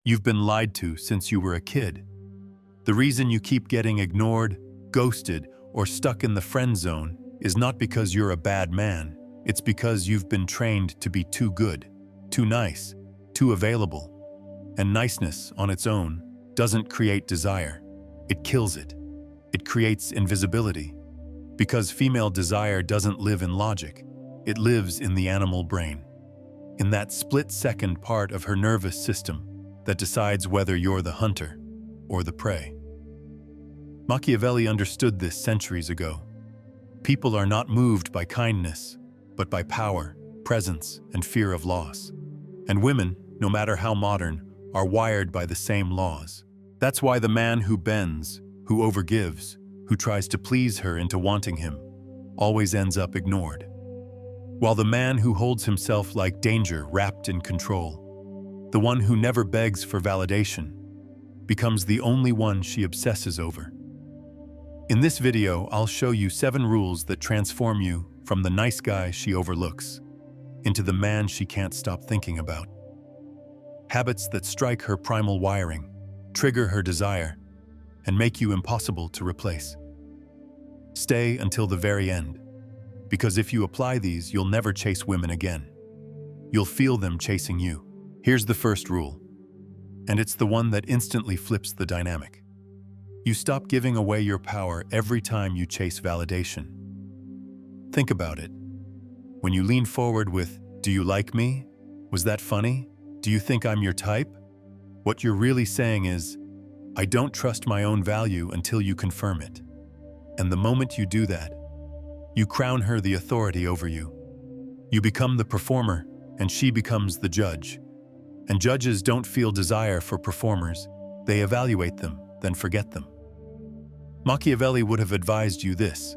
You've been lied to since you were a kid. The reason you keep getting ignored, ghosted, or stuck in the friend zone is not because you're a bad man. It's because you've been trained to be too good, too nice, too available. And niceness on its own doesn't create desire. It kills it. It creates invisibility. Because female desire doesn't live in logic. It lives in the animal brain. In that split-second part of her nervous system that decides whether you're the hunter or the prey. Machiavelli understood this centuries ago. People are not moved by kindness, but by power, presence, and fear of loss. And women, no matter how modern, are wired by the same laws. That's why the man who bends, who overgives, who tries to please her into wanting him, always ends up ignored. While the man who holds himself like danger wrapped in control, the one who never begs for validation, becomes the only one she obsesses over. In this video, I'll show you 7 rules that transform you from the nice guy she overlooks into the man she can't stop thinking about. Habits that strike her primal wiring, trigger her desire, and make you impossible to replace. Stay until the very end, because if you apply these, you'll never chase women again. You'll feel them chasing you. Here's the first rule, and it's the one that instantly flips the dynamic. You stop giving away your power every time you chase validation. Think about it. When you lean forward with, "Do you like me? Was that funny? Do you think I'm your type?" What you're really saying is, "I don't trust my own value until you confirm it." And the moment you do that, you crown her the authority over you. You become the performer, and she becomes the judge. And judges don't feel desire for performers. They evaluate them, then forget them. Machiavelli would have advised you this: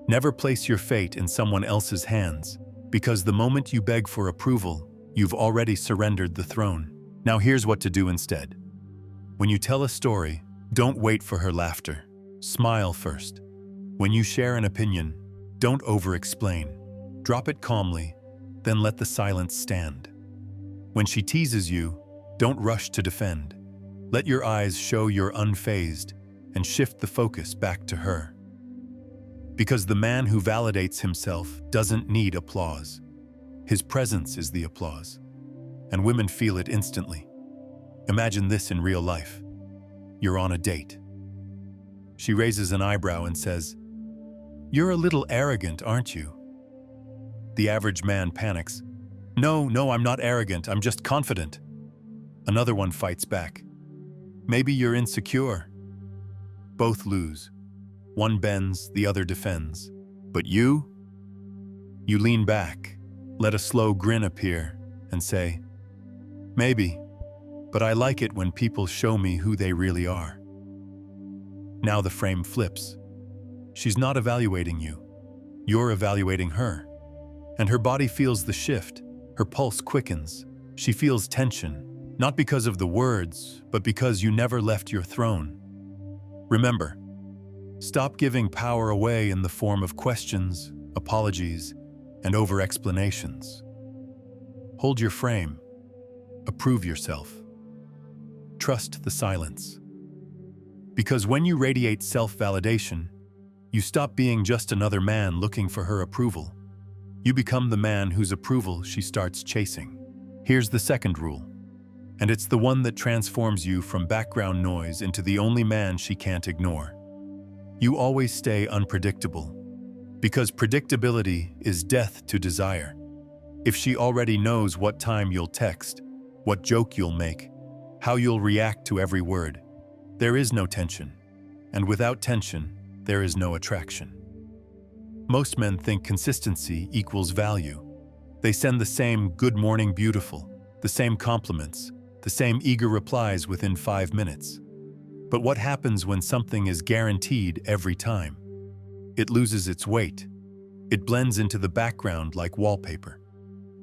never place your fate in someone else's hands, because the moment you beg for approval, you've already surrendered the throne. Now here's what to do instead. When you tell a story, don't wait for her laughter. Smile first. When you share an opinion, don't over-explain. Drop it calmly, then let the silence stand. When she teases you, don't rush to defend. Let your eyes show you're unfazed and shift the focus back to her. Because the man who validates himself doesn't need applause. His presence is the applause, and women feel it instantly. Imagine this in real life. You're on a date. She raises an eyebrow and says, "You're a little arrogant, aren't you?" The average man panics. No, I'm not arrogant, I'm just confident." Another one fights back. "Maybe you're insecure." Both lose. One bends, the other defends. But you? You lean back, let a slow grin appear, and say, "Maybe, but I like it when people show me who they really are." Now the frame flips. She's not evaluating you. You're evaluating her. And her body feels the shift. Her pulse quickens. She feels tension, not because of the words, but because you never left your throne. Remember, stop giving power away in the form of questions, apologies, and over-explanations. Hold your frame. Approve yourself. Trust the silence. Because when you radiate self-validation, you stop being just another man looking for her approval. You become the man whose approval she starts chasing. Here's the second rule, and it's the one that transforms you from background noise into the only man she can't ignore. You always stay unpredictable, because predictability is death to desire. If she already knows what time you'll text, what joke you'll make, how you'll react to every word, there is no tension. And without tension, there is no attraction. Most men think consistency equals value. They send the same "good morning beautiful," the same compliments, the same eager replies within 5 minutes. But what happens when something is guaranteed every time? It loses its weight. It blends into the background like wallpaper.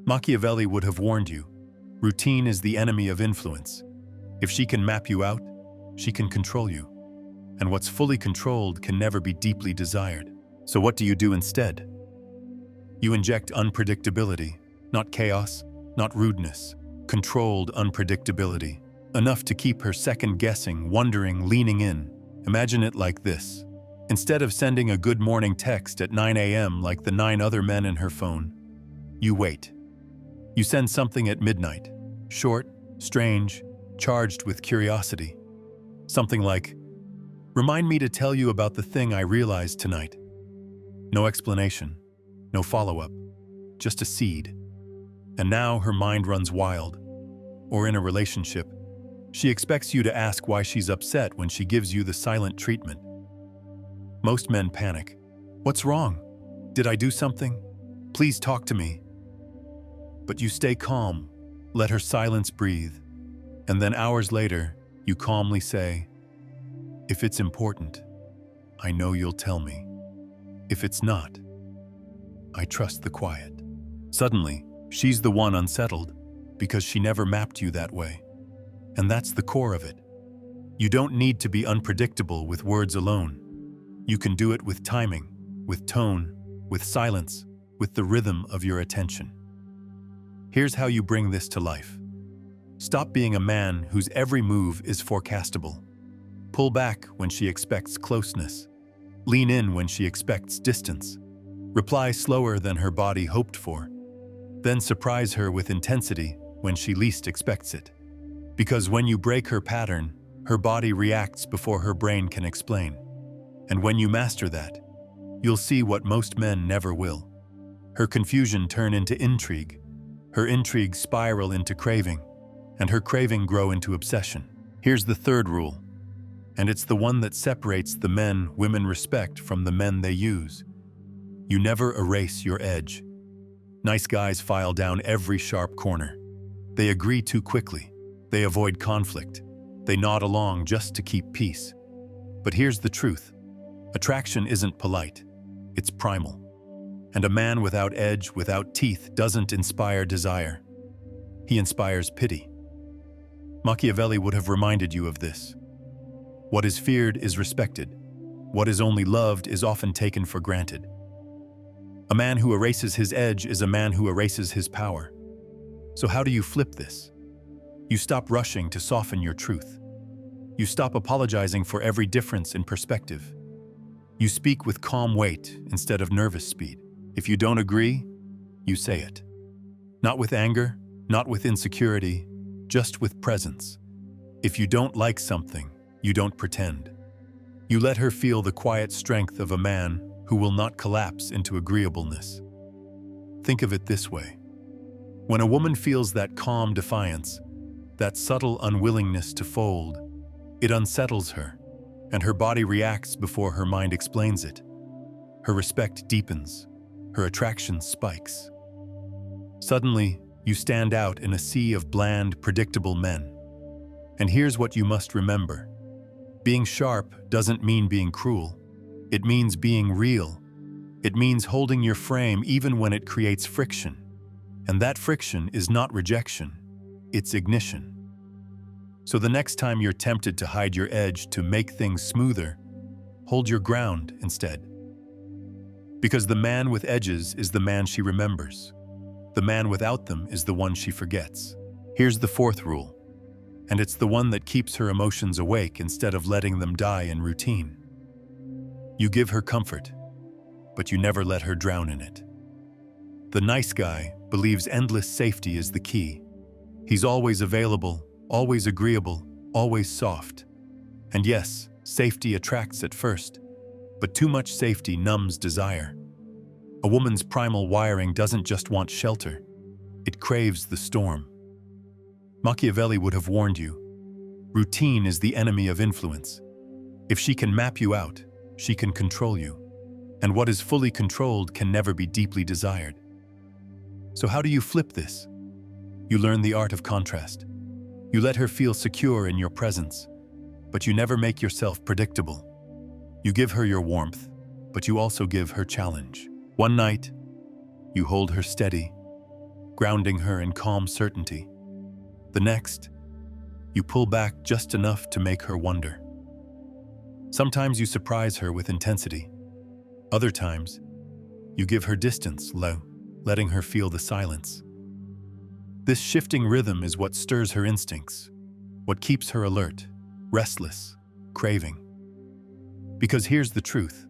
Machiavelli would have warned you, routine is the enemy of influence. If she can map you out, she can control you. And what's fully controlled can never be deeply desired. So what do you do instead? You inject unpredictability, not chaos, not rudeness, controlled unpredictability. enough to keep her second-guessing, wondering, leaning in. Imagine it like this. Instead of sending a good morning text at 9 a.m. like the 9 other men in her phone, you wait. You send something at midnight, short, strange, charged with curiosity. Something like, "Remind me to tell you about the thing I realized tonight." No explanation, no follow-up, just a seed. And now her mind runs wild. Or in a relationship, she expects you to ask why she's upset when she gives you the silent treatment. Most men panic. "What's wrong? Did I do something? Please talk to me." But you stay calm, let her silence breathe, and then hours later, you calmly say, "If it's important, I know you'll tell me. If it's not, I trust the quiet." Suddenly, she's the one unsettled because she never mapped you that way. And that's the core of it. You don't need to be unpredictable with words alone. You can do it with timing, with tone, with silence, with the rhythm of your attention. Here's how you bring this to life. Stop being a man whose every move is forecastable. Pull back when she expects closeness. Lean in when she expects distance. Reply slower than her body hoped for. Then surprise her with intensity when she least expects it. Because when you break her pattern, her body reacts before her brain can explain. And when you master that, you'll see what most men never will. Her confusion turn into intrigue, her intrigue spiral into craving, and her craving grow into obsession. Here's the third rule, and it's the one that separates the men women respect from the men they use. You never erase your edge. Nice guys file down every sharp corner. They agree too quickly. They avoid conflict. They nod along just to keep peace. But here's the truth. Attraction isn't polite. It's primal. And a man without edge, without teeth, doesn't inspire desire. He inspires pity. Machiavelli would have reminded you of this. What is feared is respected. What is only loved is often taken for granted. A man who erases his edge is a man who erases his power. So how do you flip this? You stop rushing to soften your truth. You stop apologizing for every difference in perspective. You speak with calm weight instead of nervous speed. If you don't agree, you say it. Not with anger, not with insecurity, just with presence. If you don't like something, you don't pretend. You let her feel the quiet strength of a man who will not collapse into agreeableness. Think of it this way. When a woman feels that calm defiance, that subtle unwillingness to fold, it unsettles her, and her body reacts before her mind explains it. Her respect deepens, her attraction spikes. Suddenly, you stand out in a sea of bland, predictable men. And here's what you must remember. Being sharp doesn't mean being cruel. It means being real. It means holding your frame even when it creates friction. And that friction is not rejection, it's ignition. So the next time you're tempted to hide your edge to make things smoother, hold your ground instead. Because the man with edges is the man she remembers. The man without them is the one she forgets. Here's the fourth rule, and it's the one that keeps her emotions awake instead of letting them die in routine. You give her comfort, but you never let her drown in it. The nice guy believes endless safety is the key. He's always available, always agreeable, always soft. And yes, safety attracts at first, but too much safety numbs desire. A woman's primal wiring doesn't just want shelter, it craves the storm. Machiavelli would have warned you, routine is the enemy of influence. If she can map you out, she can control you. And what is fully controlled can never be deeply desired. So how do you flip this? You learn the art of contrast. You let her feel secure in your presence, but you never make yourself predictable. You give her your warmth, but you also give her challenge. One night, you hold her steady, grounding her in calm certainty. The next, you pull back just enough to make her wonder. Sometimes you surprise her with intensity. Other times, you give her distance, letting her feel the silence. This shifting rhythm is what stirs her instincts, what keeps her alert, restless, craving. Because here's the truth.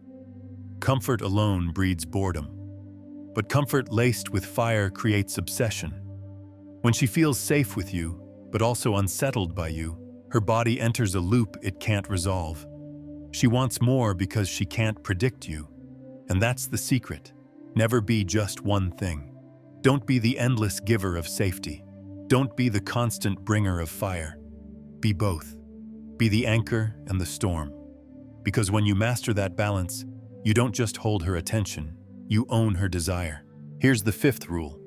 Comfort alone breeds boredom. But comfort laced with fire creates obsession. When she feels safe with you, but also unsettled by you, her body enters a loop it can't resolve. She wants more because she can't predict you. And that's the secret. Never be just one thing. Don't be the endless giver of safety. Don't be the constant bringer of fire. Be both. Be the anchor and the storm. Because when you master that balance, you don't just hold her attention, you own her desire. Here's the fifth rule,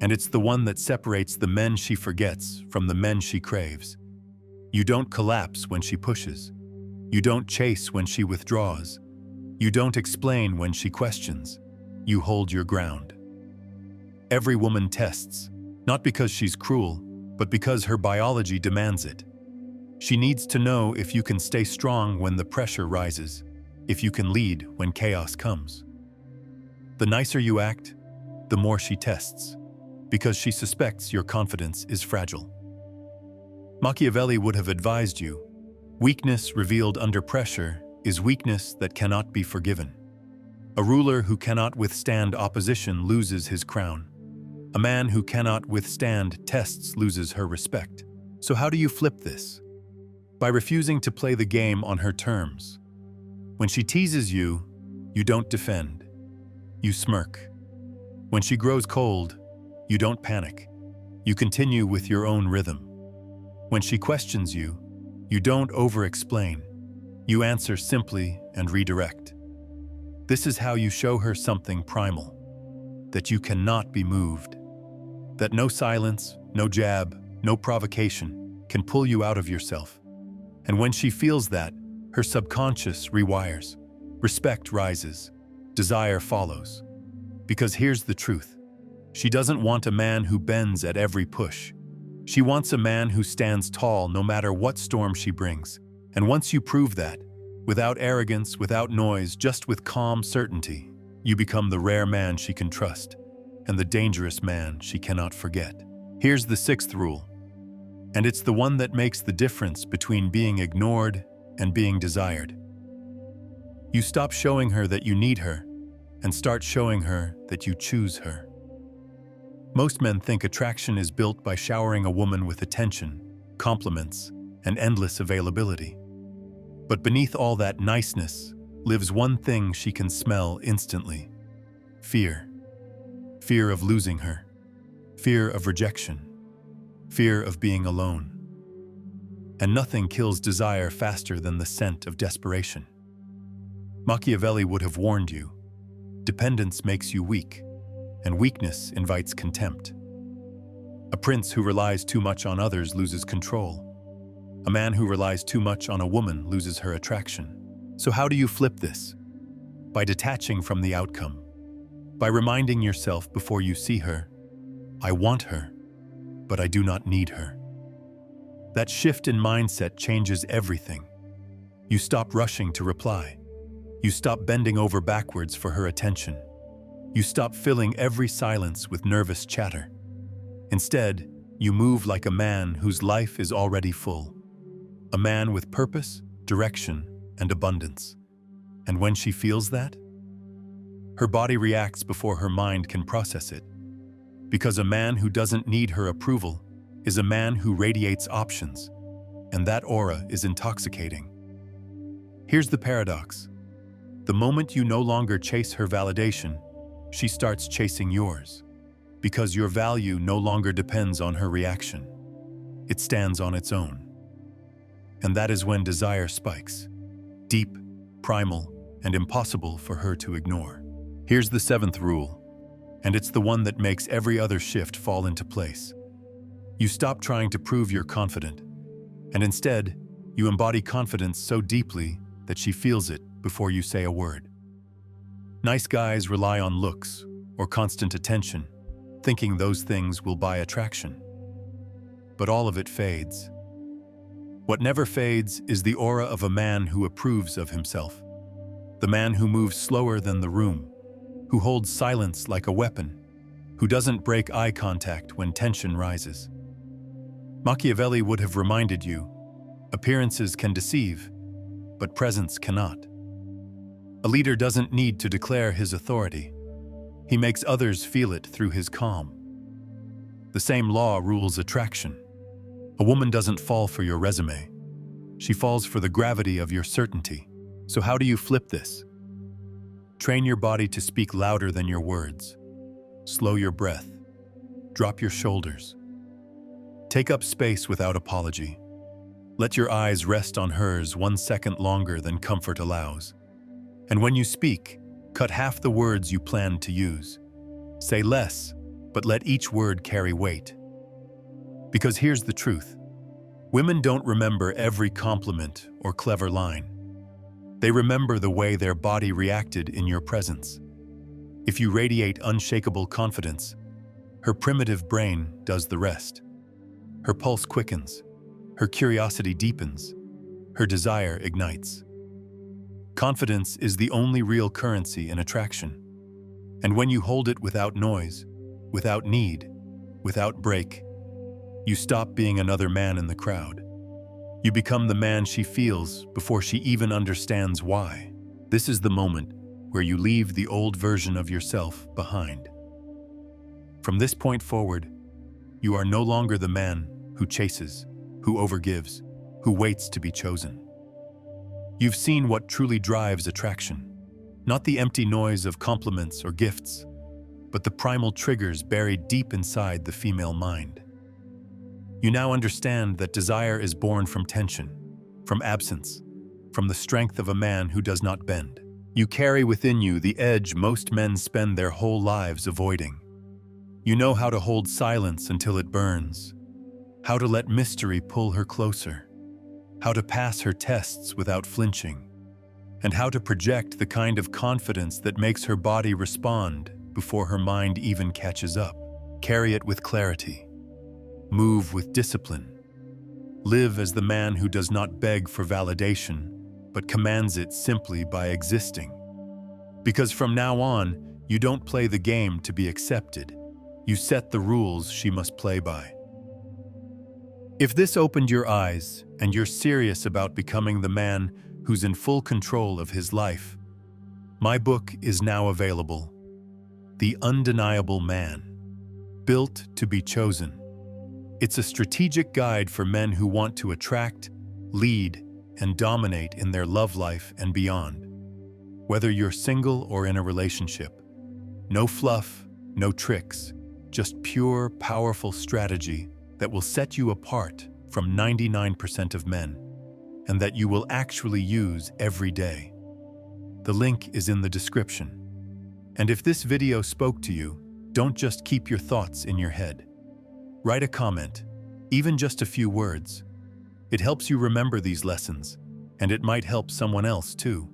and it's the one that separates the men she forgets from the men she craves. You don't collapse when she pushes. You don't chase when she withdraws. You don't explain when she questions. You hold your ground. Every woman tests, not because she's cruel, but because her biology demands it. She needs to know if you can stay strong when the pressure rises, if you can lead when chaos comes. The nicer you act, the more she tests, because she suspects your confidence is fragile. Machiavelli would have advised you, weakness revealed under pressure is weakness that cannot be forgiven. A ruler who cannot withstand opposition loses his crown. A man who cannot withstand tests loses her respect. So how do you flip this? By refusing to play the game on her terms. When she teases you, you don't defend. You smirk. When she grows cold, you don't panic. You continue with your own rhythm. When she questions you, you don't over-explain. You answer simply and redirect. This is how you show her something primal, that you cannot be moved, that no silence, no jab, no provocation can pull you out of yourself. And when she feels that, her subconscious rewires. Respect rises. Desire follows. Because here's the truth. She doesn't want a man who bends at every push. She wants a man who stands tall no matter what storm she brings. And once you prove that, without arrogance, without noise, just with calm certainty, you become the rare man she can trust, and the dangerous man she cannot forget. Here's the sixth rule. And it's the one that makes the difference between being ignored and being desired. You stop showing her that you need her and start showing her that you choose her. Most men think attraction is built by showering a woman with attention, compliments, and endless availability. But beneath all that niceness lives one thing she can smell instantly: fear. Fear of losing her, fear of rejection, fear of being alone. And nothing kills desire faster than the scent of desperation. Machiavelli would have warned you, dependence makes you weak, and weakness invites contempt. A prince who relies too much on others loses control. A man who relies too much on a woman loses her attraction. So how do you flip this? By detaching from the outcome. By reminding yourself before you see her, I want her, but I do not need her. That shift in mindset changes everything. You stop rushing to reply. You stop bending over backwards for her attention. You stop filling every silence with nervous chatter. Instead, you move like a man whose life is already full. A man with purpose, direction, and abundance. And when she feels that, her body reacts before her mind can process it. Because a man who doesn't need her approval is a man who radiates options, and that aura is intoxicating. Here's the paradox. The moment you no longer chase her validation, she starts chasing yours, because your value no longer depends on her reaction. It stands on its own. And that is when desire spikes, deep, primal, and impossible for her to ignore. Here's the seventh rule, and it's the one that makes every other shift fall into place. You stop trying to prove you're confident, and instead, you embody confidence so deeply that she feels it before you say a word. Nice guys rely on looks or constant attention, thinking those things will buy attraction. But all of it fades. What never fades is the aura of a man who approves of himself. The man who moves slower than the room, who holds silence like a weapon, who doesn't break eye contact when tension rises. Machiavelli would have reminded you, appearances can deceive, but presence cannot. A leader doesn't need to declare his authority. He makes others feel it through his calm. The same law rules attraction. A woman doesn't fall for your resume. She falls for the gravity of your certainty. So how do you flip this? Train your body to speak louder than your words. Slow your breath. Drop your shoulders. Take up space without apology. Let your eyes rest on hers 1 second longer than comfort allows. And when you speak, cut half the words you planned to use. Say less, but let each word carry weight. Because here's the truth. Women don't remember every compliment or clever line. They remember the way their body reacted in your presence. If you radiate unshakable confidence, her primitive brain does the rest. Her pulse quickens, her curiosity deepens, her desire ignites. Confidence is the only real currency in attraction. And when you hold it without noise, without need, without break, you stop being another man in the crowd. You become the man she feels before she even understands why. This is the moment where you leave the old version of yourself behind. From this point forward, you are no longer the man who chases, who overgives, who waits to be chosen. You've seen what truly drives attraction, not the empty noise of compliments or gifts, but the primal triggers buried deep inside the female mind. You now understand that desire is born from tension, from absence, from the strength of a man who does not bend. You carry within you the edge most men spend their whole lives avoiding. You know how to hold silence until it burns, how to let mystery pull her closer, how to pass her tests without flinching, and how to project the kind of confidence that makes her body respond before her mind even catches up. Carry it with clarity. Move with discipline. Live as the man who does not beg for validation, but commands it simply by existing. Because from now on, you don't play the game to be accepted. You set the rules she must play by. If this opened your eyes and you're serious about becoming the man who's in full control of his life, my book is now available. The Undeniable Man, Built to be Chosen. It's a strategic guide for men who want to attract, lead, and dominate in their love life and beyond. Whether you're single or in a relationship, no fluff, no tricks, just pure, powerful strategy that will set you apart from 99% of men, and that you will actually use every day. The link is in the description. And if this video spoke to you, don't just keep your thoughts in your head. Write a comment, even just a few words. It helps you remember these lessons, and it might help someone else too.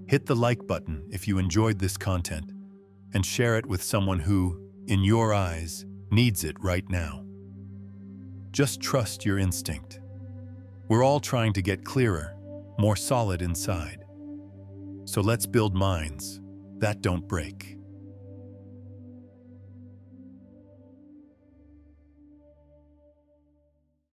Hit the like button if you enjoyed this content, and share it with someone who, in your eyes, needs it right now. Just trust your instinct. We're all trying to get clearer, more solid inside. So let's build minds that don't break.